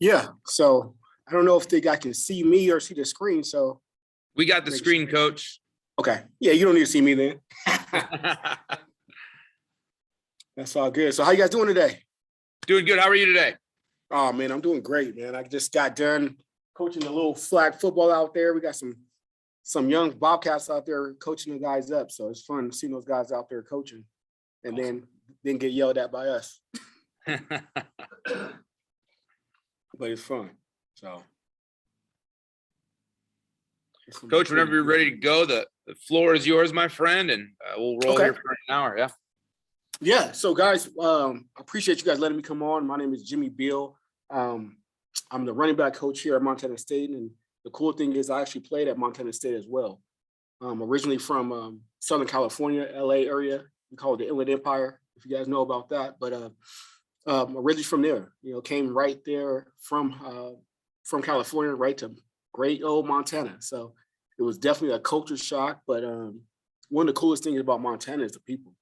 Yeah. So I don't know if the guy can see me or see the screen. So We got the screen, sure. Coach. Okay. Yeah, you don't need to see me then. That's all good. So how you guys doing today? Doing good. How are you today? Oh man, I'm doing great, man. I just got done coaching a little flag football out there. We got some young Bobcats out there coaching the guys up. So it's fun seeing those guys out there coaching and then get yelled at by us. But it's fun. So Coach, whenever you're ready to go, the floor is yours, my friend, and we'll roll here for an hour. Yeah. Yeah. So guys, I appreciate you guys letting me come on. My name is Jimmy Beal. I'm the running back coach here at Montana State. And the cool thing is I actually played at Montana State as well. Originally from Southern California, LA area. We call it the Inland Empire, if you guys know about that. But originally from there, came right there from California right to great old Montana. So it was definitely a culture shock. But one of the coolest things about Montana is the people.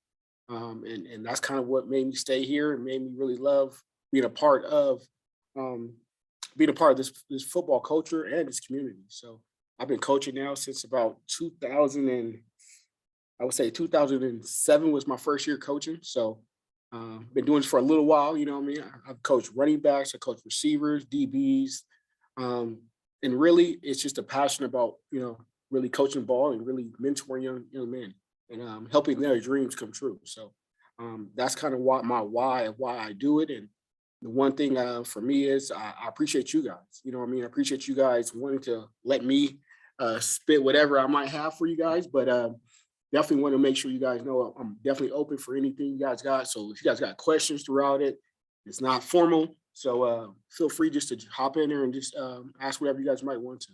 And that's kind of what made me stay here and made me really love being a part of this football culture and this community. So I've been coaching now since about 2007 was my first year coaching. So been doing this for a little while, you know what I mean? I've coached running backs, I coached receivers, DBs. And really it's just a passion about, really coaching ball and really mentoring young men and helping their dreams come true. So that's kind of why I do it. And the one thing for me is I appreciate you guys. You know what I mean? I appreciate you guys wanting to let me spit whatever I might have for you guys, but definitely want to make sure you guys know I'm definitely open for anything you guys got. So if you guys got questions throughout it, it's not formal. So feel free just to hop in there and just ask whatever you guys might want to.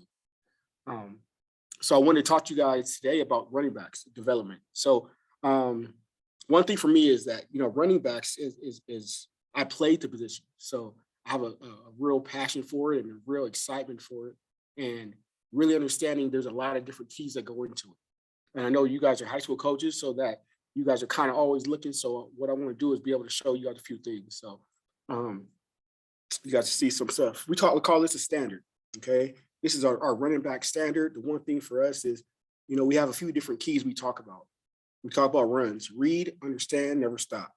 So I want to talk to you guys today about running backs development. So one thing for me is that, running backs is I played the position. So I have a real passion for it and a real excitement for it. And really understanding there's a lot of different keys that go into it. And I know you guys are high school coaches, so that you guys are kind of always looking. So what I want to do is be able to show you guys a few things. So you guys see some stuff. We call this a standard, okay? This is our running back standard. The one thing for us is, we have a few different keys we talk about. We talk about runs: read, understand, never stop,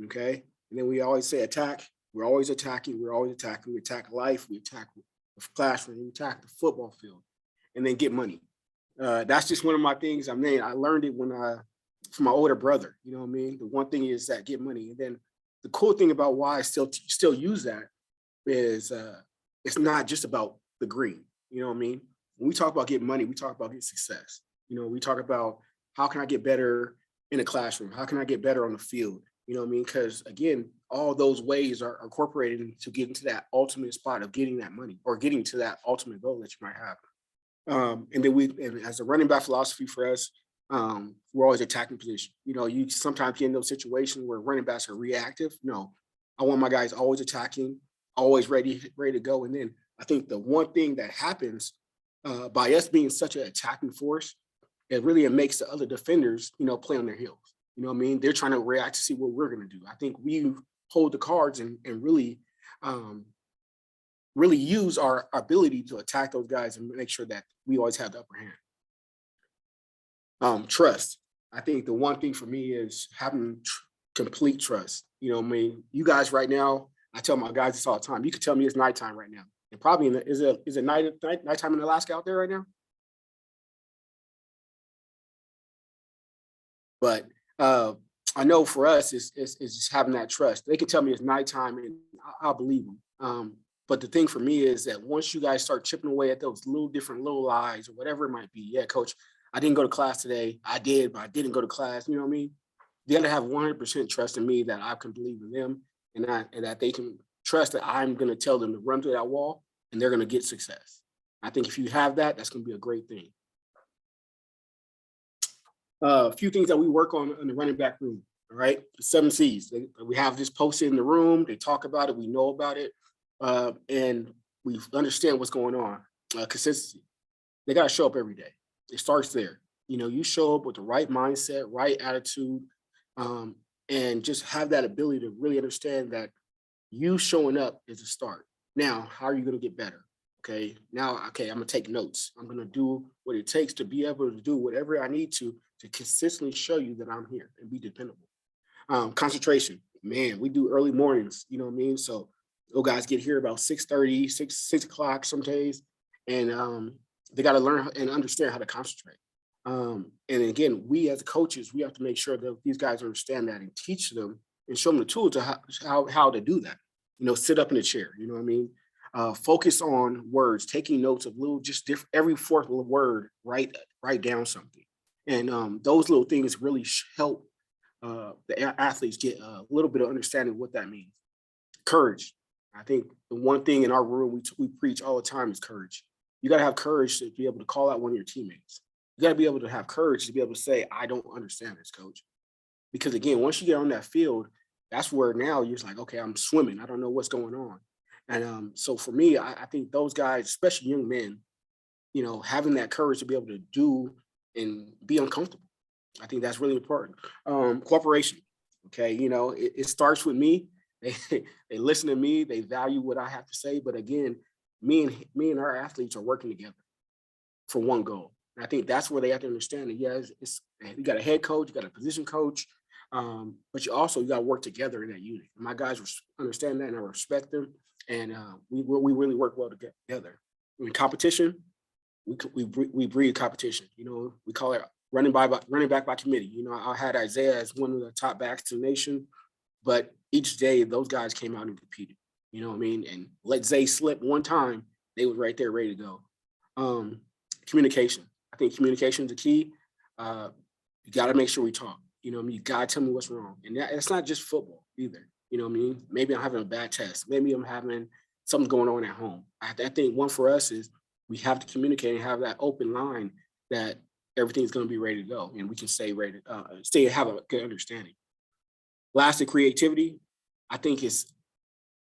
okay? And then we always say attack. We're always attacking. We're always attacking. We attack life. We attack the classroom. We attack the football field, and then get money. That's just one of my things. I learned it from my older brother. You know what I mean? The one thing is that get money, and then the cool thing about why I still use that is it's not just about the green. You know what I mean? When we talk about getting money, we talk about getting success. We talk about how can I get better in the classroom? How can I get better on the field? You know what I mean? Because again, all those ways are incorporated to get into that ultimate spot of getting that money or getting to that ultimate goal that you might have. And then as a running back philosophy for us, we're always attacking position. You sometimes get in those situations where running backs are reactive. No, I want my guys always attacking, always ready to go. And then I think the one thing that happens by us being such an attacking force, it makes the other defenders, play on their heels. You know what I mean? They're trying to react to see what we're going to do. I think we hold the cards and really use our ability to attack those guys and make sure that we always have the upper hand. Trust. I think the one thing for me is having complete trust. You guys right now, I tell my guys this all the time. You could tell me it's nighttime right now. And probably is it nighttime in Alaska out there right now? But I know for us, it's just having that trust. They can tell me it's nighttime and I'll believe them. But the thing for me is that once you guys start chipping away at those little lies or whatever it might be, yeah, coach, I didn't go to class today. I did, but I didn't go to class. You know what I mean? They got to have 100% trust in me that I can believe in them and that they can trust that I'm going to tell them to run through that wall and they're going to get success. I think if you have that, that's going to be a great thing. A few things that we work on in the running back room, all right? The 7 C's. We have this posted in the room. They talk about it. We know about it. And we understand what's going on. Consistency. They got to show up every day. It starts there. You show up with the right mindset, right attitude, and just have that ability to really understand that you showing up is a start. Now, how are you going to get better? Okay. Now, okay, I'm going to take notes. I'm going to do what it takes to be able to do whatever I need to consistently show you that I'm here and be dependable. Concentration, man, we do early mornings, you know what I mean? So those guys get here about 6:30, 6 o'clock some days, and they got to learn and understand how to concentrate. And again, we as coaches, we have to make sure that these guys understand that and teach them and show them the tools to how to do that. Sit up in a chair, you know what I mean? Focus on words, taking notes of little, just different, every fourth word, write down something. And those little things really help the athletes get a little bit of understanding of what that means. Courage. I think the one thing in our room we preach all the time is courage. You got to have courage to be able to call out one of your teammates. You got to be able to have courage to be able to say, I don't understand this, coach. Because again, once you get on that field, that's where now you're just like, okay, I'm swimming. I don't know what's going on. And so for me, I think those guys, especially young men, having that courage to be able to do and be uncomfortable. I think that's really important. Cooperation. Okay, it starts with me. They they listen to me. They value what I have to say. But again, me and our athletes are working together for one goal. And I think that's where they have to understand that. Yeah, you got a head coach, you got a position coach, but you got to work together in that unit. And my guys understand that, and I respect them. And we really work well together. In competition, we breed competition. We call it running back by committee. I had Isaiah as one of the top backs in the nation, but each day those guys came out and competed. You know what I mean? And let Zay slip one time, they was right there ready to go. Communication. I think communication is the key. You got to make sure we talk. You got to tell me what's wrong. And it's not just football either. You know what I mean? Maybe I'm having a bad test. Maybe I'm having something going on at home. I think one for us is we have to communicate and have that open line that everything's going to be ready to go, and we can have a good understanding. Lastly, creativity. I think it's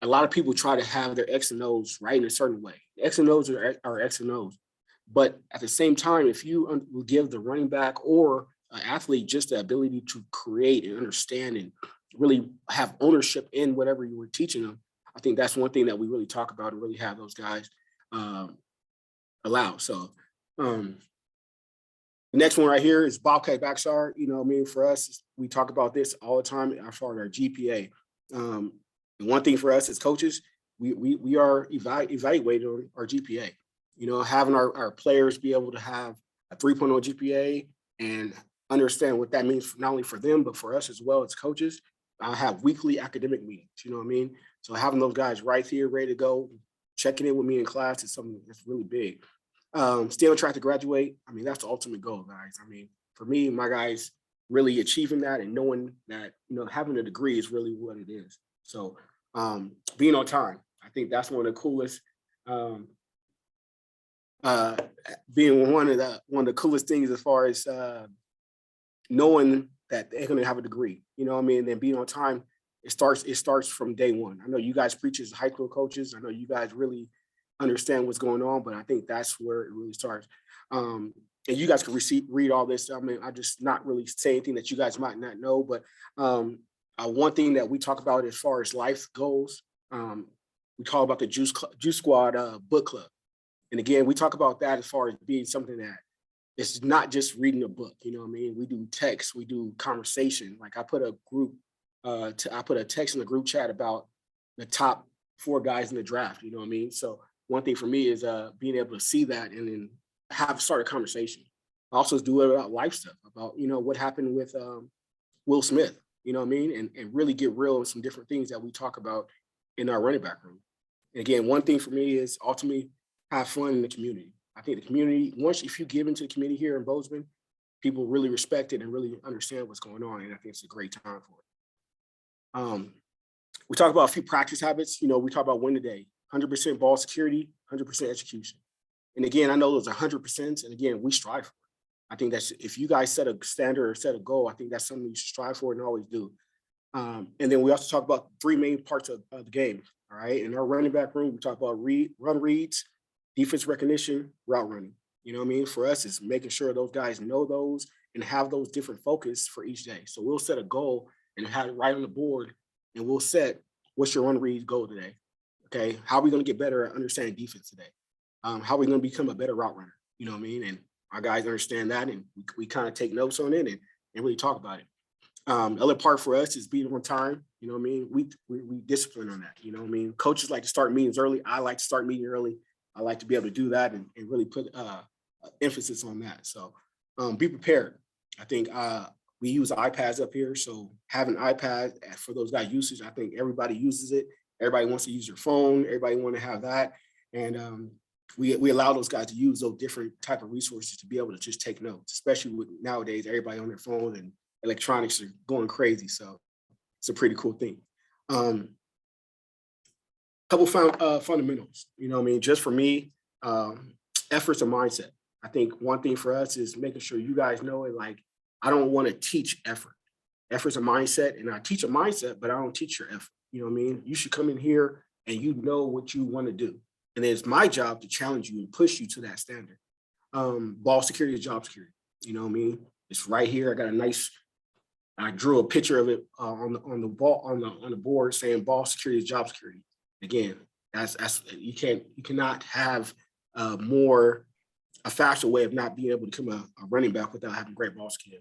a lot of people try to have their X and O's right in a certain way. X and O's are X and O's, but at the same time, if you give the running back or an athlete just the ability to create and understand and really have ownership in whatever you were teaching them, I think that's one thing that we really talk about and really have those guys allow. So the next one right here is Bobcat Backstar. You know what I mean? For us, we talk about this all the time as far as our GPA. And one thing for us as coaches, we are evaluated on our GPA. Having our players be able to have a 3.0 GPA and understand what that means, not only for them, but for us as well as coaches. I have weekly academic meetings, you know what I mean? So having those guys right here, ready to go, checking in with me in class is something that's really big. Stay on track to graduate. I mean, that's the ultimate goal, guys. I mean, for me, my guys really achieving that and knowing that, having a degree is really what it is. So being on time, I think that's one of the coolest, being one of the coolest things as far as knowing that they're going to have a degree, you know what I mean? And then being on time, it starts from day one. I know you guys preach as high school coaches. I know you guys really understand what's going on, but I think that's where it really starts. And you guys can read all this. I mean, I just not really say anything that you guys might not know, but one thing that we talk about as far as life goals, we talk about the Juice Squad book club. And again, we talk about that as far as being something that it's not just reading a book, you know what I mean? We do text, we do conversation. Like I put a text in the group chat about the top 4 guys in the draft, you know what I mean? So one thing for me is being able to see that and then start a conversation. I also do it about life stuff, about, what happened with Will Smith, you know what I mean? And really get real on some different things that we talk about in our running back room. And again, one thing for me is ultimately have fun in the community. I think the community, if you give into the community here in Bozeman, people really respect it and really understand what's going on. And I think it's a great time for it. We talk about a few practice habits. We talk about win today, 100% ball security, 100% execution. And again, I know those are 100%. And again, we strive for it. I think that's, if you guys set a standard or set a goal, I think that's something you should strive for and always do. And then we also talk about 3 main parts of the game. All right. In our running back room, we talk about run reads, defense recognition, route running. You know what I mean? For us, it's making sure those guys know those and have those different focus for each day. So we'll set a goal and have it right on the board, and we'll set what's your run read goal today. Okay, how are we going to get better at understanding defense today? How are we going to become a better route runner? You know what I mean? And our guys understand that, and we kind of take notes on it and really talk about it. The other part for us is being on time. You know what I mean? We discipline on that. You know what I mean? Coaches like to start meetings early. I like to start meeting early. I like to be able to do that and really put emphasis on that. So be prepared. I think we use iPads up here. So having iPad for those guys usage, I think everybody uses it. Everybody wants to use their phone. Everybody want to have that. And we allow those guys to use those different type of resources to be able to just take notes, especially with nowadays, everybody on their phone and electronics are going crazy. So it's a pretty cool thing. Couple fundamentals, you know what I mean? Just for me, efforts and mindset. I think one thing for us is making sure you guys know it. Like, I don't want to teach effort. Effort's a mindset, and I teach a mindset, but I don't teach your effort. You know what I mean? You should come in here and you know what you want to do. And it's my job to challenge you and push you to that standard. Ball security is job security. You know what I mean? It's right here. I drew a picture of it on the board saying ball security is job security. Again, you cannot have a faster way of not being able to become a running back without having great ball skill.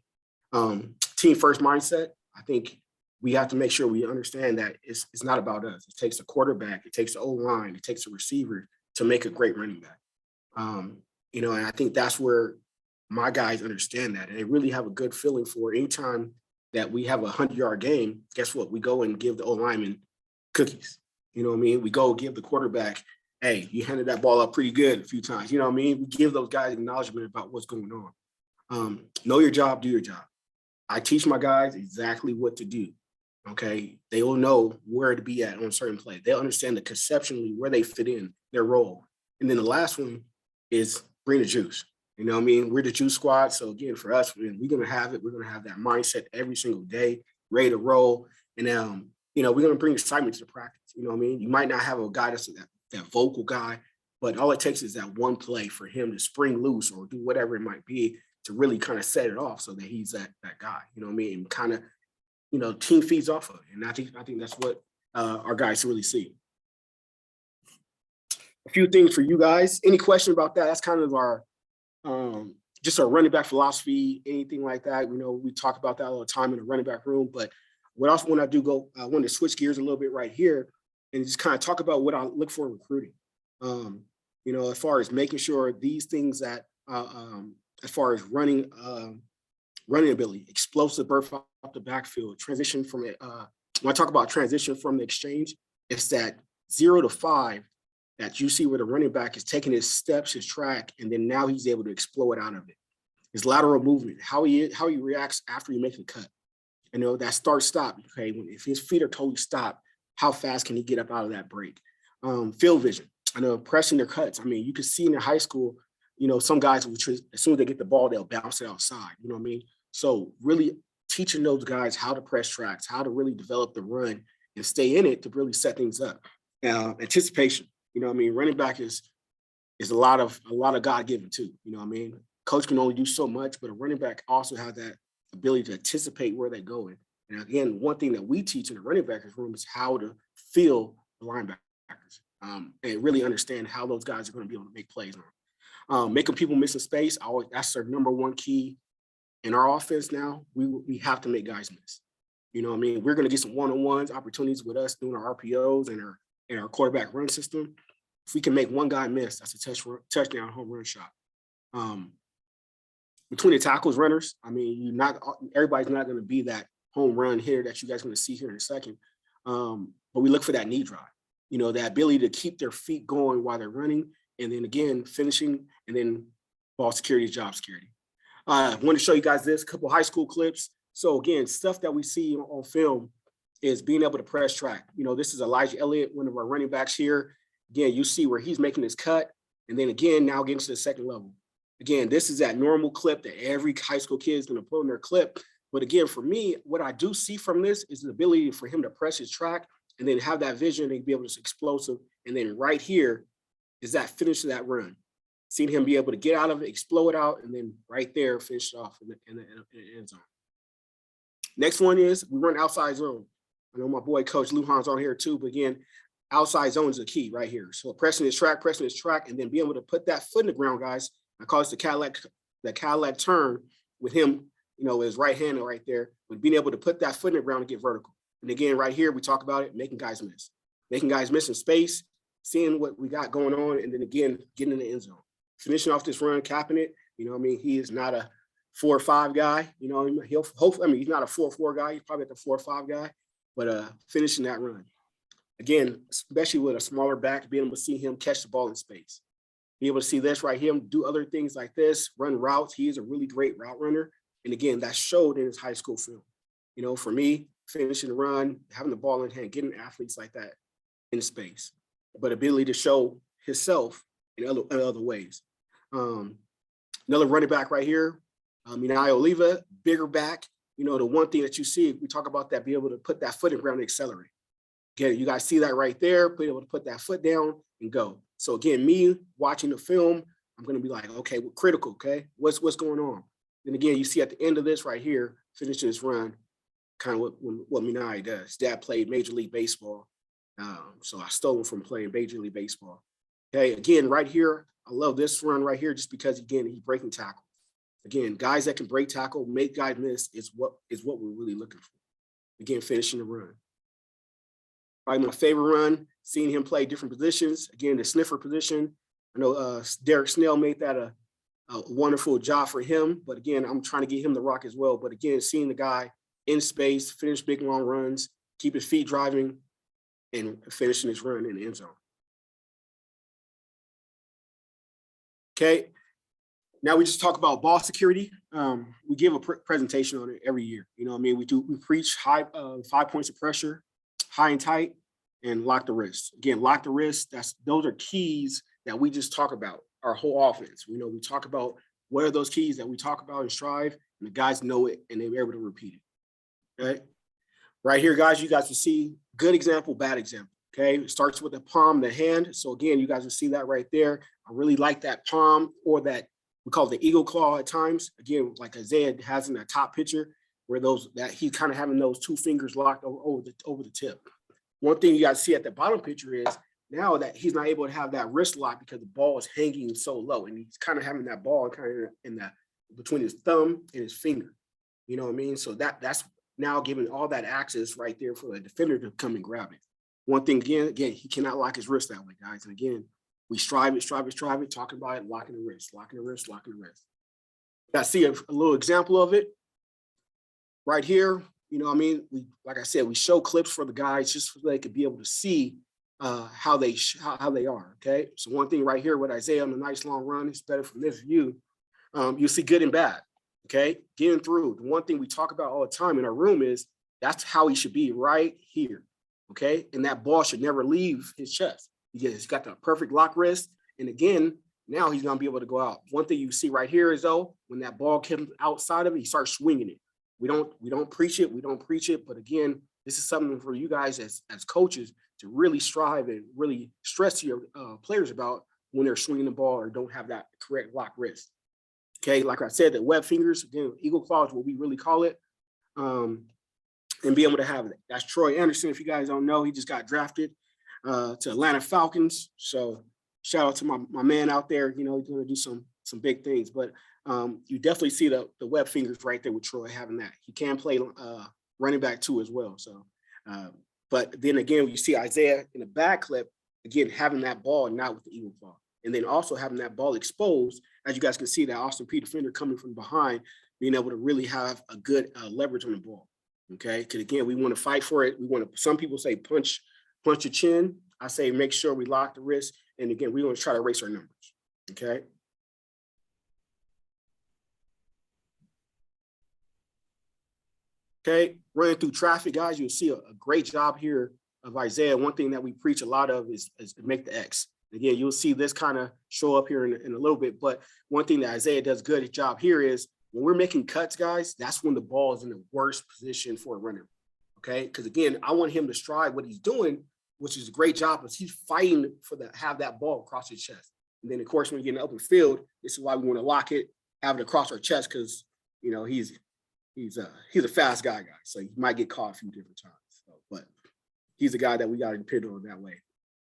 Team first mindset. I think we have to make sure we understand that it's not about us. It takes a quarterback, it takes the O-line, it takes a receiver to make a great running back. You know, and I think that's where my guys understand that, and they really have a good feeling for anytime that we have a 100-yard game. Guess what? We go and give the O-lineman cookies. You know what I mean? We go give the quarterback, hey, you handed that ball up pretty good a few times. You know what I mean? We give those guys acknowledgement about what's going on. Know your job, do your job. I teach my guys exactly what to do. Okay, they will know where to be at on certain play. They'll understand the conceptually where they fit in their role. And then the last one is bring the juice. You know what I mean? We're the juice squad. So again, for us, we're gonna have it. We're gonna have that mindset every single day, ready to roll. And you know, we're gonna bring excitement to the practice. You know what I mean? You might not have a guy that's that vocal guy, but all it takes is that one play for him to spring loose or do whatever it might be to really kind of set it off so that he's that guy. You know what I mean? And kind of, you know, team feeds off of it. And I think that's what our guys really see. A few things for you guys. Any question about that? That's kind of our just our running back philosophy, anything like that. You know, we talk about that all the time in the running back room. But what else when I do go, I want to switch gears a little bit right here and just kind of talk about what I look for in recruiting. You know, as far as making sure these things that as far as running ability, explosive burst off the backfield, transition from it. When I talk about transition from the exchange, it's that 0 to 5 that you see where the running back is taking his steps, his track, and then now he's able to explode out of it. His lateral movement, how he reacts after he makes a cut. You know, that start-stop, okay, if his feet are totally stopped, how fast can he get up out of that break? Field vision, I know pressing their cuts. I mean, you can see in high school, you know, some guys, as soon as they get the ball, they'll bounce it outside, you know what I mean? So really teaching those guys how to press tracks, how to really develop the run and stay in it to really set things up. Anticipation, you know what I mean? Running back is a lot of God-given too, you know what I mean? Coach can only do so much, but a running back also has that ability to anticipate where they're going. And again, one thing that we teach in the running backers room is how to feel the linebackers and really understand how those guys are going to be able to make plays on. Making people miss a space, that's our number one key. In our offense now, we have to make guys miss. You know what I mean? We're going to get some one-on-ones, opportunities with us doing our RPOs and our quarterback run system. If we can make one guy miss, that's a touchdown home run shot. Between the tackles, runners, I mean, everybody's not going to be that home run hitter that you guys are going to see here in a second. But we look for that knee drive, you know, that ability to keep their feet going while they're running, and then again, finishing, and then ball security is job security. I want to show you guys this, couple high school clips. So again, stuff that we see on film is being able to press track. You know, this is Elijah Elliott, one of our running backs here. Again, you see where he's making his cut. And then again, now getting to the second level. Again, this is that normal clip that every high school kid is going to put in their clip. But again, for me, what I do see from this is the ability for him to press his track and then have that vision and be able to be explosive. And then right here is that finish of that run. Seeing him be able to get out of it, explode out, and then right there, finish off in the end zone. Next one is we run outside zone. I know my boy, Coach Lujan's on here too, but again, outside zone is the key right here. So pressing his track, and then being able to put that foot in the ground, guys. I call it the Cadillac turn with him, his right hand right there, but being able to put that foot in the ground and get vertical. And again, right here, we talk about it, making guys miss in space, seeing what we got going on, and then again, getting in the end zone. Finishing off this run, capping it. He is not a 4-5 guy. He'll hopefully, he's not a 4-4 guy. He's probably at the 4-5 guy, but finishing that run. Again, especially with a smaller back, being able to see him catch the ball in space. Be able to see this right here, do other things like this, run routes. He is a really great route runner. And again, that showed in his high school film. For me, finishing the run, having the ball in hand, getting athletes like that in space, but ability to show himself in other ways. Another running back right here, Minai Oliva, bigger back. The one thing that you see, we talk about that, be able to put that foot in the ground and accelerate. Again, you guys see that right there, be able to put that foot down and go. So again, me watching the film, I'm going to be like, okay, we're critical, okay? What's going on? Then again, you see at the end of this right here, finishing this run, kind of what Minai does. Dad played Major League Baseball. So I stole him from playing Major League Baseball. Okay, again, right here, I love this run right here just because, again, he's breaking tackle. Again, guys that can break tackle, make guys miss is what we're really looking for. Again, finishing the run. Probably my favorite run, seeing him play different positions. Again, the sniffer position. I know Derek Snell made that a wonderful job for him. But again, I'm trying to get him the rock as well. But again, seeing the guy in space, finish big, long runs, keep his feet driving, and finishing his run in the end zone. Okay. Now we just talk about ball security. We give a presentation on it every year. We preach high 5 points of pressure, high and tight, and lock the wrist. Again, lock the wrist. Those are keys that we just talk about our whole offense. We talk about what are those keys that we talk about and strive, and the guys know it and they're able to repeat it. Okay. Right here, guys, you guys will see good example, bad example. Okay. It starts with the palm, the hand. So again, you guys will see that right there. I really like that palm, or that we call it the eagle claw at times. Again, like Isaiah has in that top picture, where he's kind of having those two fingers locked over the tip. One thing you guys see at the bottom picture is now that he's not able to have that wrist lock because the ball is hanging so low, and he's kind of having that ball kind of in that between his thumb and his finger. You know what I mean? So that's now giving all that access right there for the defender to come and grab it. One thing again, he cannot lock his wrist that way, guys. And again, we strive it, talking about it, locking the wrist. I see a little example of it right here. Like I said, we show clips for the guys just so they could be able to see how they are. Okay. So one thing right here with Isaiah on the nice long run, it's better from this view. You see good and bad. Okay. Getting through. The one thing we talk about all the time in our room is that's how he should be right here. Okay. And that ball should never leave his chest. He's got the perfect lock wrist. And again, now he's going to be able to go out. One thing you see right here is though, when that ball comes outside of it, he starts swinging it. We don't preach it. But again, this is something for you guys as coaches to really strive and really stress to your players about when they're swinging the ball or don't have that correct lock wrist. Okay, like I said, the web fingers, again, eagle claw is what we really call it. And be able to have it. That's Troy Anderson. If you guys don't know, he just got drafted to Atlanta Falcons. So shout out to my man out there. He's going to do some big things. But you definitely see the web fingers right there with Troy having that. He can play running back too as well. So, but then again, you see Isaiah in the back clip, again, having that ball not with the eagle claw. And then also having that ball exposed, as you guys can see, that Austin Peay defender coming from behind, being able to really have a good leverage on the ball. Okay, because again, we want to fight for it. Some people say punch your chin. I say make sure we lock the wrist. And again, we want to try to erase our numbers. Okay. Okay, running through traffic, guys, you'll see a great job here of Isaiah. One thing that we preach a lot of is to make the X. Again, you'll see this kind of show up here in a little bit. But one thing that Isaiah does good job here is when we're making cuts, guys, that's when the ball is in the worst position for a runner. Okay, because again, I want him to stride what he's doing, which is a great job, because he's fighting have that ball across his chest. And then, of course, when we get in the open field, this is why we want to lock it, have it across our chest, because he's a fast guy, so he might get caught a few different times. So, but he's a guy that we got to depend on that way.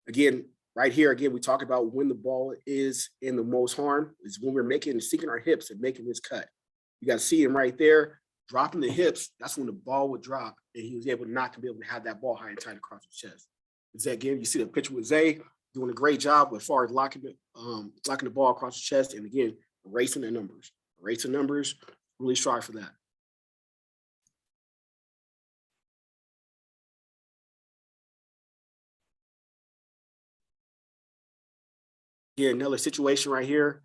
Again, right here, again, we talk about when the ball is in the most harm is when we're sinking our hips and making this cut. You got to see him right there, dropping the hips. That's when the ball would drop, and he was able not to be able to have that ball high and tight across his chest. Zay, again, you see the picture with Zay doing a great job as far as locking the ball across his chest, and again, erasing the numbers. Erasing numbers, really strive for that. Again, another situation right here.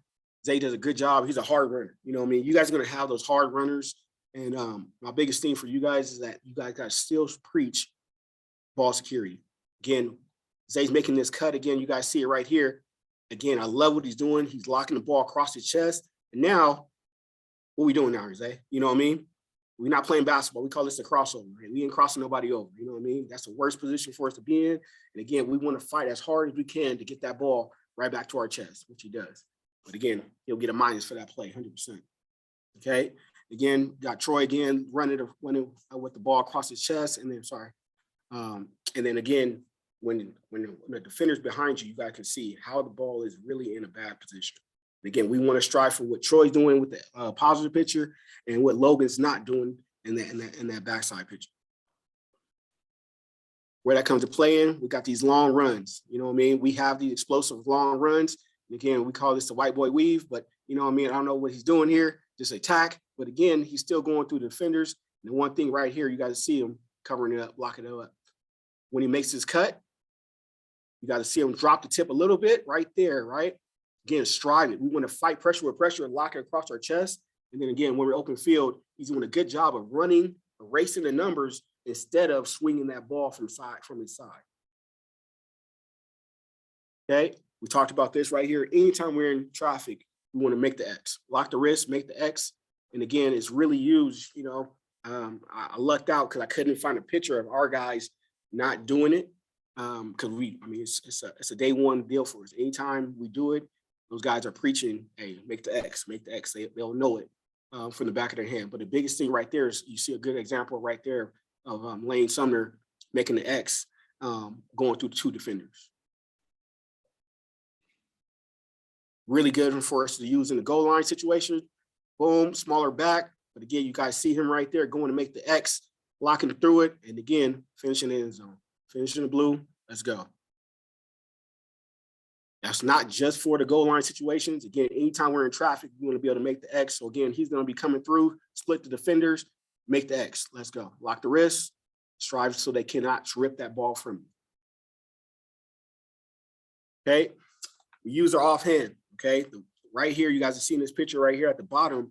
Zay does a good job. He's a hard runner. You know what I mean? You guys are going to have those hard runners. And my biggest thing for you guys is that you guys got to still preach ball security. Again, Zay's making this cut. Again, you guys see it right here. Again, I love what he's doing. He's locking the ball across his chest. And now, what we doing now, Zay? You know what I mean? We're not playing basketball. We call this a crossover. Right? We ain't crossing nobody over. You know what I mean? That's the worst position for us to be in. And again, we want to fight as hard as we can to get that ball right back to our chest, which he does. But again, he'll get a minus for that play, 100%. Okay. Again, got Troy again running with the ball across his chest, and then again, when the defender's behind you, you guys can see how the ball is really in a bad position. And again, we want to strive for what Troy's doing with the positive picture and what Logan's not doing in that backside picture. Where that comes to play in, we got these long runs. You know what I mean? We have these explosive long runs. And again, we call this the white boy weave, but you know what I mean? I don't know what he's doing here, just attack. But again, he's still going through the defenders. And the one thing right here, you got to see him covering it up, blocking it up. When he makes his cut, you got to see him drop the tip a little bit right there, right? Again, striving. We want to fight pressure with pressure and lock it across our chest. And then again, when we're open field, he's doing a good job of running, erasing the numbers instead of swinging that ball from his side. Okay, we talked about this right here. Anytime we're in traffic, we want to make the X. Lock the wrist, make the X. And again, it's really used, you know, I lucked out because I couldn't find a picture of our guys not doing it. Because it's a day one deal for us. Anytime we do it, those guys are preaching, hey, make the X, make the X. They'll know it from the back of their hand. But the biggest thing right there is you see a good example right there of Lane Sumner making the X, going through the two defenders. Really good for us to use in the goal line situation. Boom, smaller back. But again, you guys see him right there going to make the X, locking through it. And again, finishing the end zone. Finishing the blue, let's go. That's not just for the goal line situations. Again, anytime we're in traffic, we want to be able to make the X. So again, he's going to be coming through, split the defenders, make the X. Let's go. Lock the wrist, strive so they cannot rip that ball from you. Okay, we use our offhand. Okay, right here, you guys are seeing this picture right here at the bottom.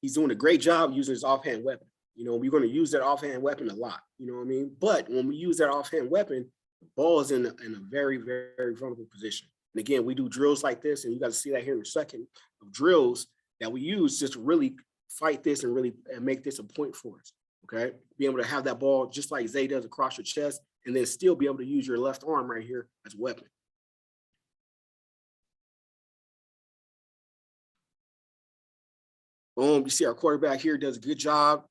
He's doing a great job using his offhand weapon. You know, we're going to use that offhand weapon a lot. You know what I mean? But when we use that offhand weapon, the ball is in a very, very vulnerable position. And again, we do drills like this, and you guys see that here in a second, of drills that we use just to really fight this and really make this a point for us. Okay, be able to have that ball just like Zay does across your chest, and then still be able to use your left arm right here as a weapon. Boom, you see our quarterback here does a good job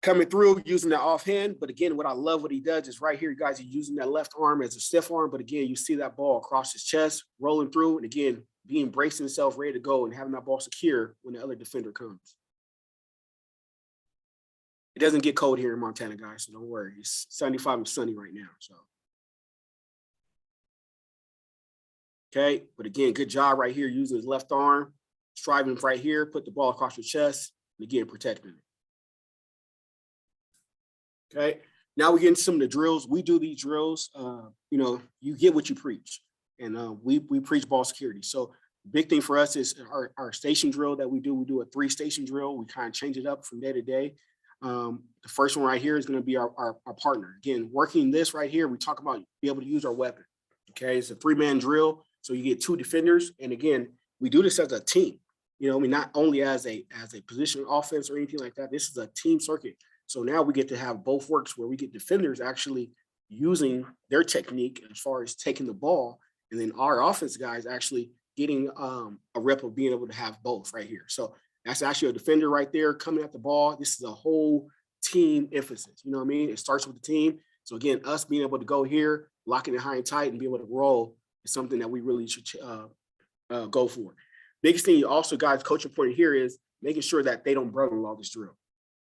coming through using that offhand. But again, what I love what he does is right here, you guys are using that left arm as a stiff arm. But again, you see that ball across his chest, rolling through. And again, being bracing himself, ready to go and having that ball secure when the other defender comes. It doesn't get cold here in Montana, guys, so don't worry. It's 75 and sunny right now. So, okay, but again, good job right here using his left arm, striving right here, put the ball across your chest, and again, protecting it. Okay, now we get into some of the drills. We do these drills, you know, you get what you preach, and we preach ball security. So big thing for us is our station drill that we do. We do a 3-station drill. We kind of change it up from day to day. The first one right here is going to be our partner. Again, working this right here, we talk about be able to use our weapon. Okay, it's a 3-man drill, so you get 2 defenders, and again, we do this as a team. You know, I mean, not only as a position offense or anything like that. This is a team circuit. So now we get to have both works where we get defenders actually using their technique as far as taking the ball, and then our offense guys actually getting a rep of being able to have both right here. So that's actually a defender right there coming at the ball. This is a whole team emphasis. You know what I mean? It starts with the team. So again, us being able to go here, locking it high and tight and be able to roll is something that we really should go for. Biggest thing also, guys, coaching point here is making sure that they don't brother-in-law this drill.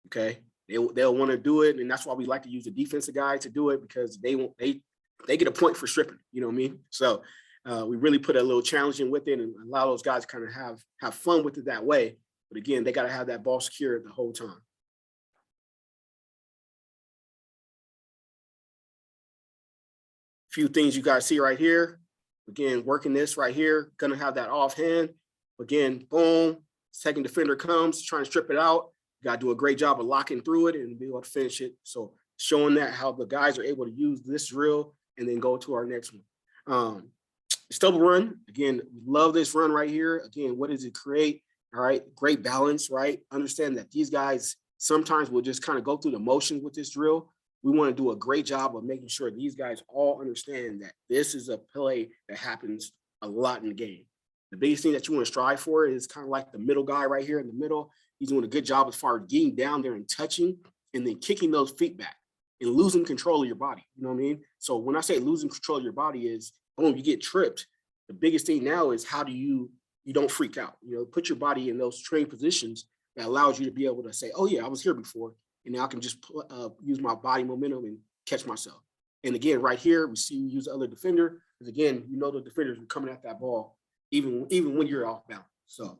Okay, they'll want to do it, and that's why we like to use the defensive guy to do it, because they get a point for stripping. You know what I mean? So we really put a little challenge in with it and allow those guys to kind of have fun with it that way. But again, they got to have that ball secure the whole time. Few things you guys see right here. Again, working this right here, gonna have that offhand. Again, boom, second defender comes, trying to strip it out. You gotta do a great job of locking through it and be able to finish it. So showing that how the guys are able to use this drill and then go to our next one. Stubble run, again, we love this run right here. Again, what does it create? All right, great balance, right? Understand that these guys sometimes will just kind of go through the motions with this drill. We want to do a great job of making sure these guys all understand that this is a play that happens a lot in the game. The biggest thing that you want to strive for is kind of like the middle guy right here in the middle. He's doing a good job as far as getting down there and touching and then kicking those feet back and losing control of your body. You know what I mean? So when I say losing control of your body is, boom, you get tripped. The biggest thing now is how do you don't freak out, you know, put your body in those trained positions that allows you to be able to say, oh yeah, I was here before. And now I can just use my body momentum and catch myself. And again, right here, we see you use the other defender, because again, you know the defenders are coming at that ball, even when you're off balance. So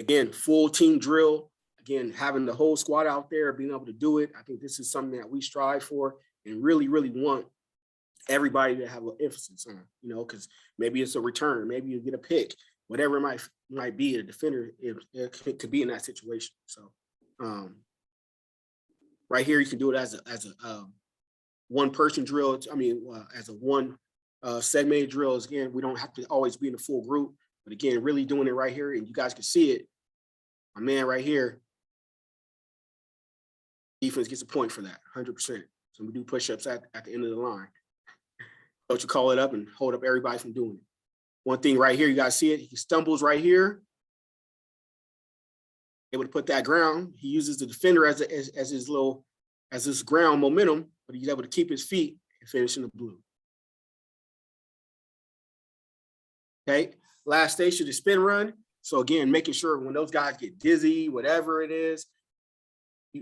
again, full team drill, again, having the whole squad out there, being able to do it. I think this is something that we strive for and really, really want everybody to have an emphasis on, you know, because maybe it's a return, maybe you get a pick, whatever it might be, a defender, it could be in that situation. So right here, you can do it as a one person drill. I mean, as a one segmented drill. Again, we don't have to always be in a full group, but again, really doing it right here, and you guys can see it. My man right here, defense gets a point for that, 100%. So we do push-ups at the end of the line. Coach will call it up and hold up everybody from doing it. One thing right here, you guys see it. He stumbles right here, able to put that ground. He uses the defender as his ground momentum, but he's able to keep his feet and finish in the blue. Okay, last station is spin run. So again, making sure when those guys get dizzy, whatever it is,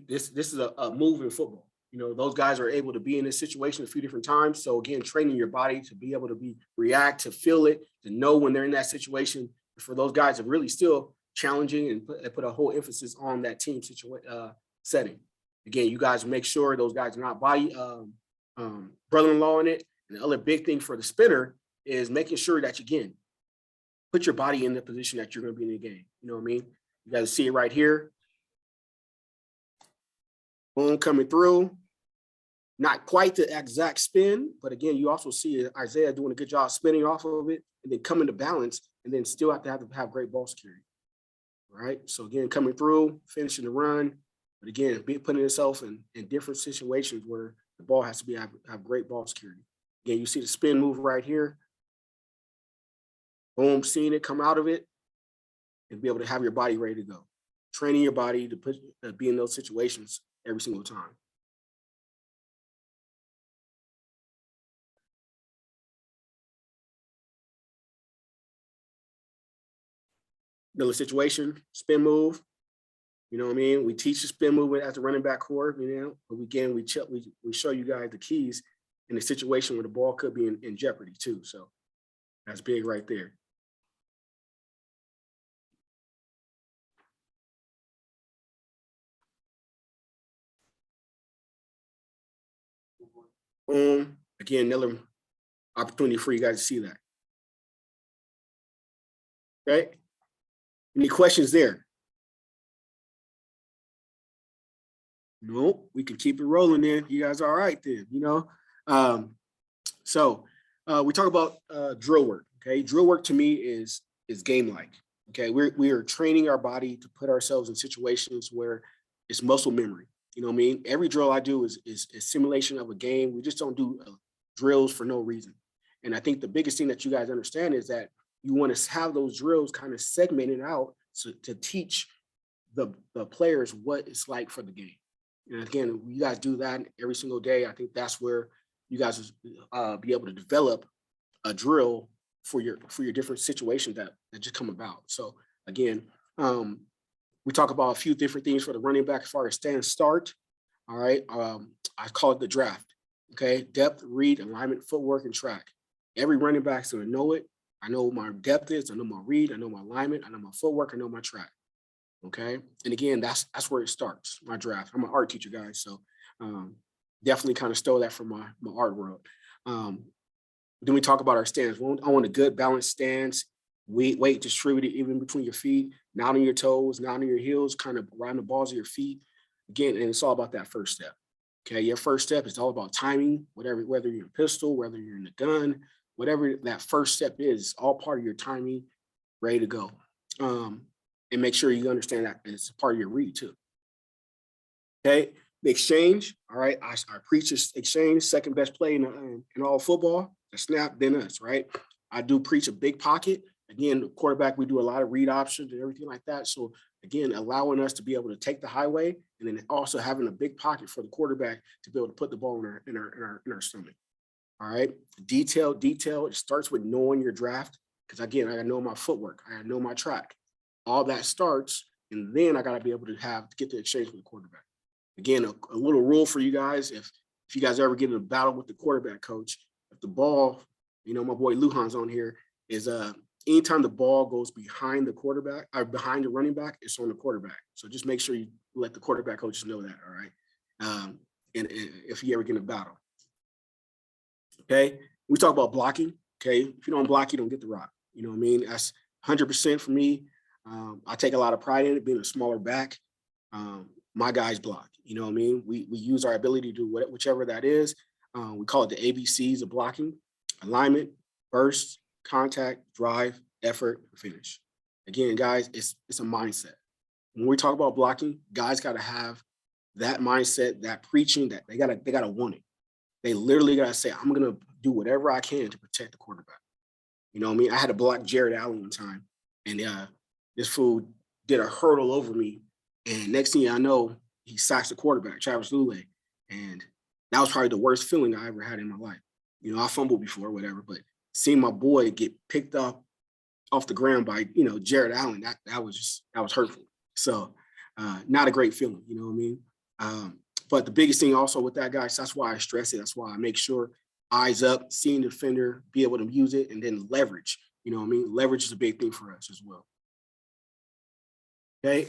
this is a move in football. You know, those guys are able to be in this situation a few different times. So again, training your body to be able to react, to feel it, to know when they're in that situation. For those guys to really still challenging and put a whole emphasis on that team setting. Again, you guys make sure those guys are not body brother-in-law in it. And the other big thing for the spinner is making sure that you, again, put your body in the position that you're going to be in the game. You know what I mean? You guys see it right here. Boom, coming through. Not quite the exact spin, but again, you also see Isaiah doing a good job spinning off of it and then coming to balance, and then still have to have great ball security. All right. So again, coming through, finishing the run, but again, putting yourself in different situations where the ball has to have great ball security. Again, you see the spin move right here. Boom, seeing it come out of it and be able to have your body ready to go. Training your body to be in those situations every single time. Another situation, spin move. You know what I mean? We teach the spin move as a running back core, you know, but again, we show you guys the keys in a situation where the ball could be in jeopardy too. So that's big right there. Again, another opportunity for you guys to see that. Okay. Any questions there? Nope, we can keep it rolling then. You guys all right then, you know? So we talk about drill work, okay? Drill work to me is game-like, okay? We are training our body to put ourselves in situations where it's muscle memory. You know what I mean? Every drill I do is a simulation of a game. We just don't do drills for no reason. And I think the biggest thing that you guys understand is that you want to have those drills kind of segmented out to teach the players what it's like for the game. And again, you guys do that every single day. I think that's where you guys will be able to develop a drill for your different situations that just come about. So again, we talk about a few different things for the running back as far as stand start. All right. I call it the draft. Okay. Depth, read, alignment, footwork, and track. Every running back's gonna know it. I know what my depth is, I know my read, I know my alignment, I know my footwork, I know my track. Okay. And again, that's where it starts, my draft. I'm an art teacher, guys. So definitely kind of stole that from my art world. Then we talk about our stance. I want a good balanced stance, weight distributed even between your feet, not on your toes, not on your heels, kind of around the balls of your feet. Again, and it's all about that first step. Okay, your first step is all about timing, whether you're in pistol, whether you're in the gun, whatever that first step is, all part of your timing, ready to go. And make sure you understand that it's part of your read too. Okay, the exchange, all right, I preach this exchange, second best play in all football, the snap, then us, right? I do preach a big pocket. Again, the quarterback, we do a lot of read options and everything like that. So again, allowing us to be able to take the highway and then also having a big pocket for the quarterback to be able to put the ball in our stomach. All right. Detail. It starts with knowing your draft. Because again, I gotta know my footwork. I gotta know my track. All that starts, and then I gotta be able to get the exchange with the quarterback. Again, a little rule for you guys: if you guys ever get in a battle with the quarterback coach, if the ball, my boy Luhan's on here, is anytime the ball goes behind the quarterback or behind the running back, it's on the quarterback. So just make sure you let the quarterback coaches know that. All right. And if you ever get in a battle. Okay. We talk about blocking. Okay. If you don't block, you don't get the rock. You know what I mean? That's 100% for me. I take a lot of pride in it, being a smaller back. My guys block. You know what I mean? We use our ability to do whichever that is. We call it the ABCs of blocking: alignment, burst, contact, drive, effort, finish. Again, guys, it's a mindset. When we talk about blocking, guys got to have that mindset, that preaching, that they gotta want it. They literally gotta say, I'm gonna do whatever I can to protect the quarterback. You know what I mean? I had to block Jared Allen one time, and this fool did a hurdle over me, and next thing I know, he sacks the quarterback, Travis Lule, and that was probably the worst feeling I ever had in my life. I fumbled before, whatever, but seeing my boy get picked up off the ground by Jared Allen, that was hurtful. So not a great feeling, you know what I mean? But the biggest thing also with that, guys, that's why I stress it. That's why I make sure eyes up, seeing the defender, be able to use it, and then leverage. You know what I mean? Leverage is a big thing for us as well. Okay.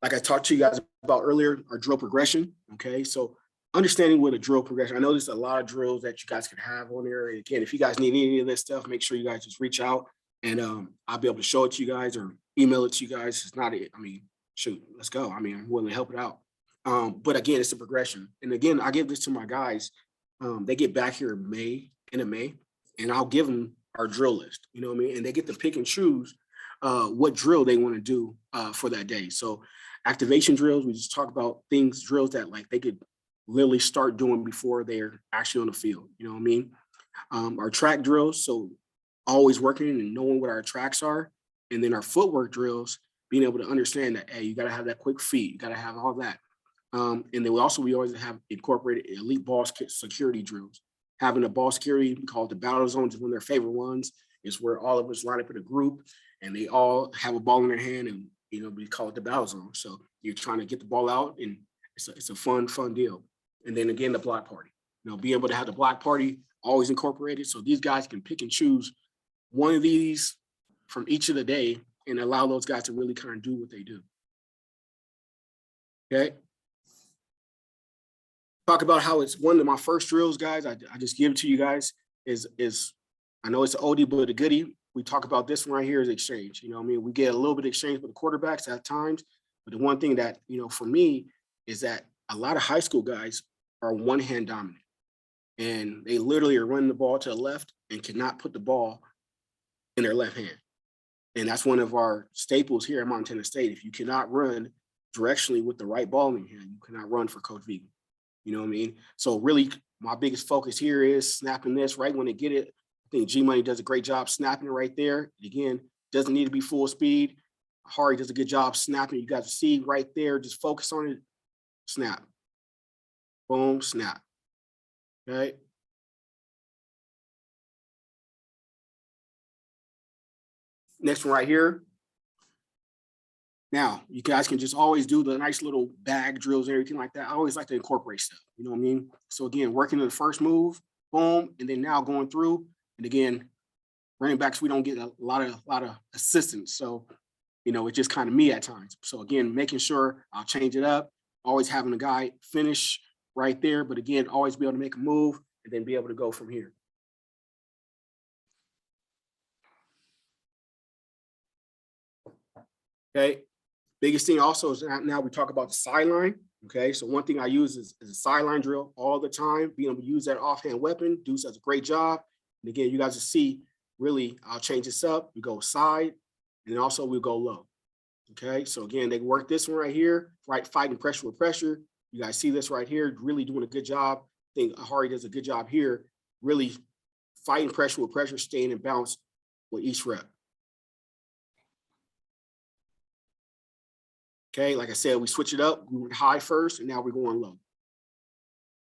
Like I talked to you guys about earlier, our drill progression. Okay. So understanding what a drill progression, I know there's a lot of drills that you guys can have on there. And again, if you guys need any of this stuff, make sure you guys just reach out and I'll be able to show it to you guys or email it to you guys. It's not it. I mean, shoot, let's go. I mean, I'm willing to help it out. But again, it's a progression. And again, I give this to my guys. They get back here in May, and I'll give them our drill list, you know what I mean? And they get to pick and choose what drill they want to do for that day. So activation drills, we just talk about drills that like they could literally start doing before they're actually on the field, you know what I mean? Our track drills, so always working and knowing what our tracks are. And then our footwork drills, being able to understand that, hey, you got to have that quick feet, you got to have all that. And then we always have incorporated elite ball security drills. Having a ball security, we call it the battle zones, is one of their favorite ones. It's where all of us line up in a group and they all have a ball in their hand, and we call it the battle zone. So you're trying to get the ball out, and it's a fun deal. And then again, the block party. Be able to have the block party always incorporated, so these guys can pick and choose one of these from each of the day and allow those guys to really kind of do what they do. Okay. Talk about how it's one of my first drills, guys. I just give it to you guys is I know it's an oldie but a goodie. We talk about this one right here is exchange. You know what I mean? We get a little bit of exchange with the quarterbacks at times, but the one thing that, for me is that a lot of high school guys are one hand dominant, and they literally are running the ball to the left and cannot put the ball in their left hand. And that's one of our staples here at Montana State. If you cannot run directionally with the right ball in your hand, you cannot run for Coach Vegan. You know what I mean? So really, my biggest focus here is snapping this right when they get it. I think G-Money does a great job snapping it right there. Again, doesn't need to be full speed. Hari does a good job snapping. You guys see right there, just focus on it, snap. boom, snap. Okay. Next one right here. Now, you guys can just always do the nice little bag drills and everything like that. I always like to incorporate stuff, you know what I mean? So again, working in the first move, boom, and then now going through, and again, running backs, we don't get a lot of assistance. So, you know, it's just kind of me at times. So again, making sure I'll change it up, always having a guy finish right there, but again, always be able to make a move and then be able to go from here. Okay. Biggest thing also is now we talk about the sideline. Okay. So one thing I use is a sideline drill all the time, being able to use that offhand weapon. Deuce does a great job. And again, you guys will see, really, I'll change this up. We go side, and then also we'll go low. Okay. So again, they work this one right here, right? Fighting pressure with pressure. You guys see this right here, really doing a good job. I think Hari does a good job here, really fighting pressure with pressure, staying in balance with each rep. Okay, like I said, we switch it up. We went high first, and now we're going low.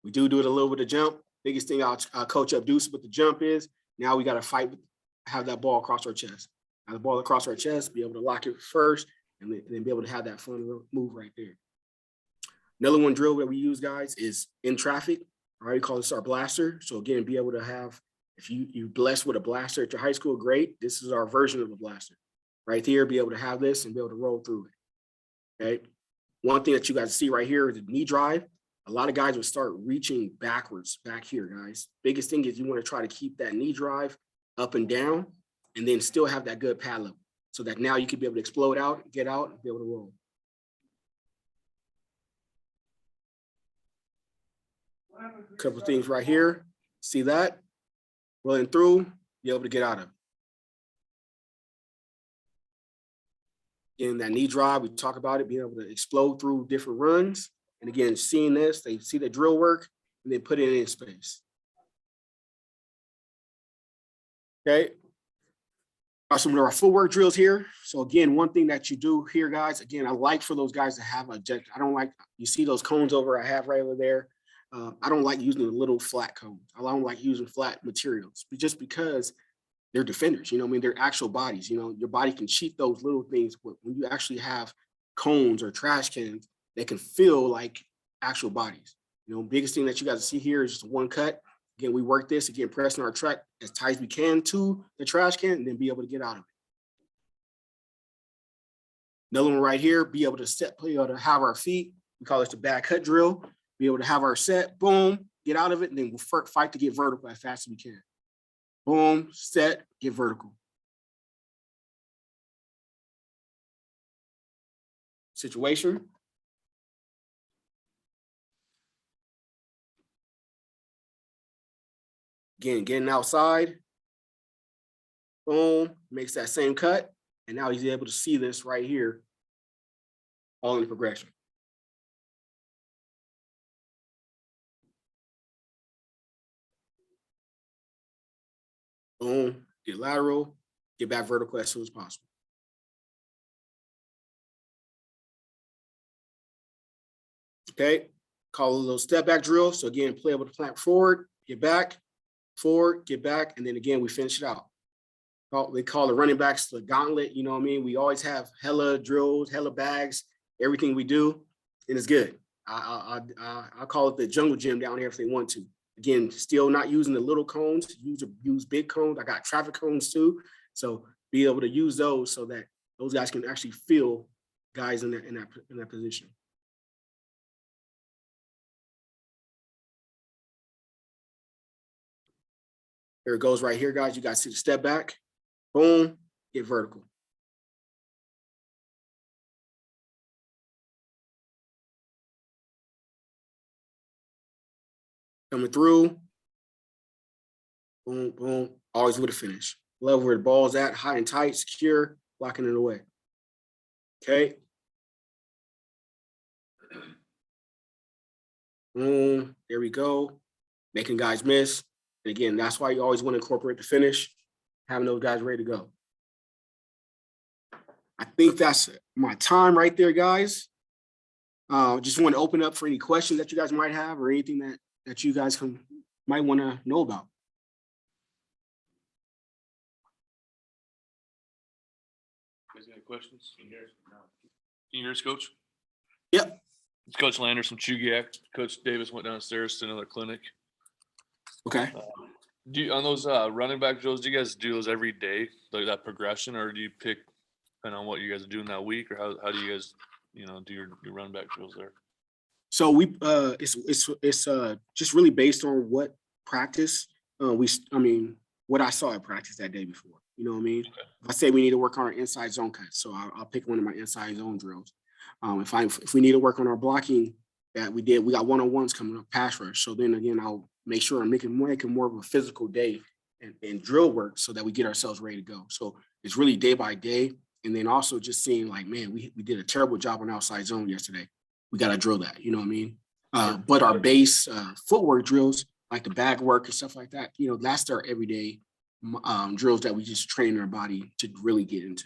We do it a little bit of jump. Biggest thing I'll coach up Deuce with the jump is, now we got to fight, have that ball across our chest. Have the ball across our chest, be able to lock it first, and then be able to have that fun move right there. Another one drill that we use, guys, is in traffic. All right, we call this our blaster. So again, be able to have, if you blessed with a blaster at your high school, great. This is our version of a blaster. Right here, be able to have this and be able to roll through it. Okay. One thing that you guys see right here is the knee drive. A lot of guys will start reaching backwards back here, guys. Biggest thing is you want to try to keep that knee drive up and down and then still have that good pad level so that now you can be able to explode out, get out, and be able to roll. A couple of things right here. See that? Rolling through, be able to get out of it. In that knee drive, we talk about it, being able to explode through different runs. And again, seeing this, they see the drill work and then put it in space. Okay. Some of our footwork drills here. So again, one thing that you do here, guys, again, I like for those guys to have objective. I don't like, you see those cones over I have right over there. I don't like using the little flat cones. I don't like using flat materials, but just because they're defenders, you know what I mean? They're actual bodies, you know, your body can cheat those little things, but when you actually have cones or trash cans, they can feel like actual bodies. You know, biggest thing that you guys see here is just one cut. Again, we work this, again, pressing our track as tight as we can to the trash can and then be able to get out of it. Another one right here, be able to have our feet. We call this the back cut drill. Be able to have our set, boom, get out of it, and then we'll fight to get vertical as fast as we can. Boom, set, get vertical. Situation. Again, getting outside. Boom, makes that same cut. And now he's able to see this right here, all in the progression. Boom, get lateral, get back vertical as soon as possible. Okay, call a little step back drill. So again, play able to plant forward, get back, forward, get back, and then again, we finish it out. They call the running backs the gauntlet, you know what I mean? We always have hella drills, hella bags, everything we do, and it's good. I call it the jungle gym down here if they want to. Again, still not using the little cones, use big cones. I got traffic cones too. So be able to use those so that those guys can actually feel guys in that position. Here it goes right here, guys. You guys see the step back, boom, get vertical. Coming through, boom, boom, always with a finish. Love where the ball's at, high and tight, secure, blocking it away. Okay. Boom, there we go. Making guys miss. And again, that's why you always want to incorporate the finish, having those guys ready to go. I think that's my time right there, guys. Just want to open up for any questions that you guys might have or anything that you guys might want to know about. You guys got any questions? Can you hear us, Coach? Yep. It's Coach Landers from Chugiak. Coach Davis went downstairs to another clinic. Okay. Do you, on those running back drills, do you guys do those every day, like that progression, or do you pick depending on what you guys are doing that week, or how do you guys, do your running back drills there? So we it's just really based on what practice what I saw at practice that day before. You know what I mean? Okay. If I say we need to work on our inside zone cuts, so I'll pick one of my inside zone drills. If we need to work on our blocking that we got one-on-ones coming up, pass rush. So then again, I'll make sure I'm making more of a physical day and drill work so that we get ourselves ready to go. So it's really day by day. And then also just seeing like, man, we did a terrible job on outside zone yesterday. We got to drill that, you know what I mean? But our base footwork drills, like the bag work and stuff like that, that's our everyday drills that we just train our body to really get into.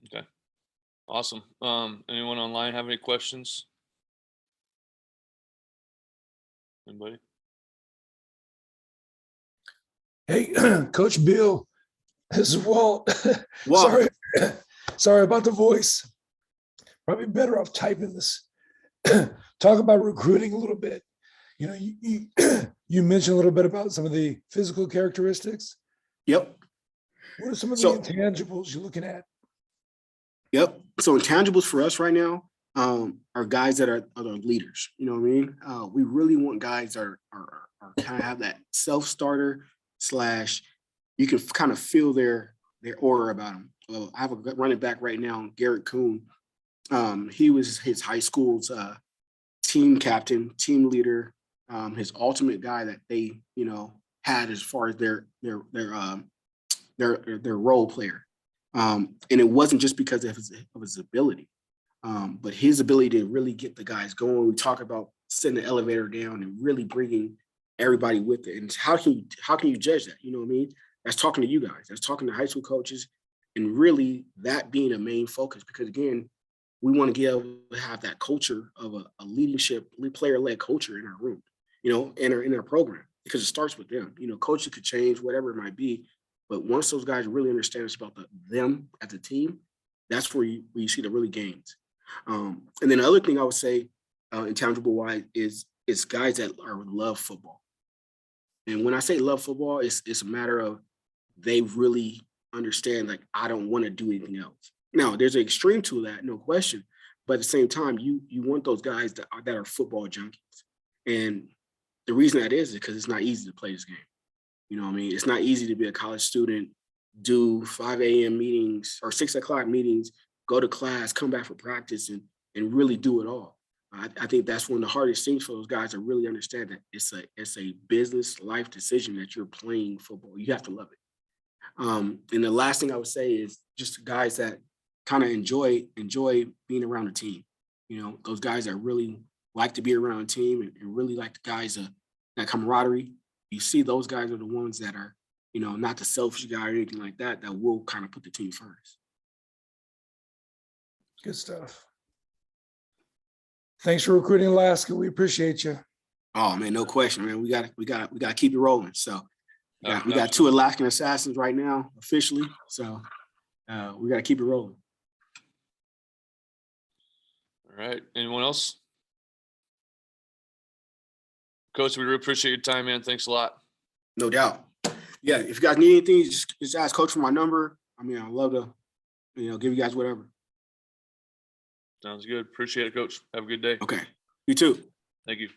Okay. Awesome. Anyone online have any questions? Anybody? Hey, Coach Beal, this is Walt. Wow. Sorry about the voice. Probably better off typing this. Talk about recruiting a little bit. You mentioned a little bit about some of the physical characteristics. Yep. What are some of the intangibles you're looking at? Yep. So intangibles for us right now are guys that are leaders. You know what I mean? We really want guys that are kind of have that self-starter / you can kind of feel their aura about them. I have a running back right now, Garrett Kuhn. He was his high school's team captain, team leader, his ultimate guy that they, had as far as their role player. And it wasn't just because of his ability, but his ability to really get the guys going. We talk about setting the elevator down and really bringing everybody with it. And how can you judge that? You know what I mean? That's talking to you guys. That's talking to high school coaches, and really that being a main focus. Because again, we want to be able to have that culture of a leadership, player-led culture in our room, in our program, because it starts with them. Coaches could change whatever it might be, but once those guys really understand it's about them as a team, that's where you see the really gains. And then the other thing I would say, intangible-wise, is guys that love football. And when I say love football, it's a matter of they really understand, like, I don't want to do anything else. Now, there's an extreme to that, no question. But at the same time, you want those guys that are football junkies. And the reason that is because it's not easy to play this game. You know what I mean? It's not easy to be a college student, do 5 a.m. meetings or 6 o'clock meetings, go to class, come back for practice, and really do it all. I think that's one of the hardest things for those guys to really understand, that it's a business life decision that you're playing football. You have to love it. And the last thing I would say is just guys that kind of enjoy being around a team. Those guys that really like to be around a team and really like the guys, that camaraderie. You see those guys are the ones that are, not the selfish guy or anything like that will kind of put the team first. Good stuff. Thanks for recruiting Alaska. We appreciate you. Oh man, no question, man. We got to keep it rolling. So we got 2 Alaskan assassins right now officially. So we got to keep it rolling. All right. Anyone else? Coach, we really appreciate your time, man. Thanks a lot. No doubt. Yeah, if you guys need anything, just ask Coach for my number. I mean, I'd love to, give you guys whatever. Sounds good. Appreciate it, Coach. Have a good day. Okay. You too. Thank you.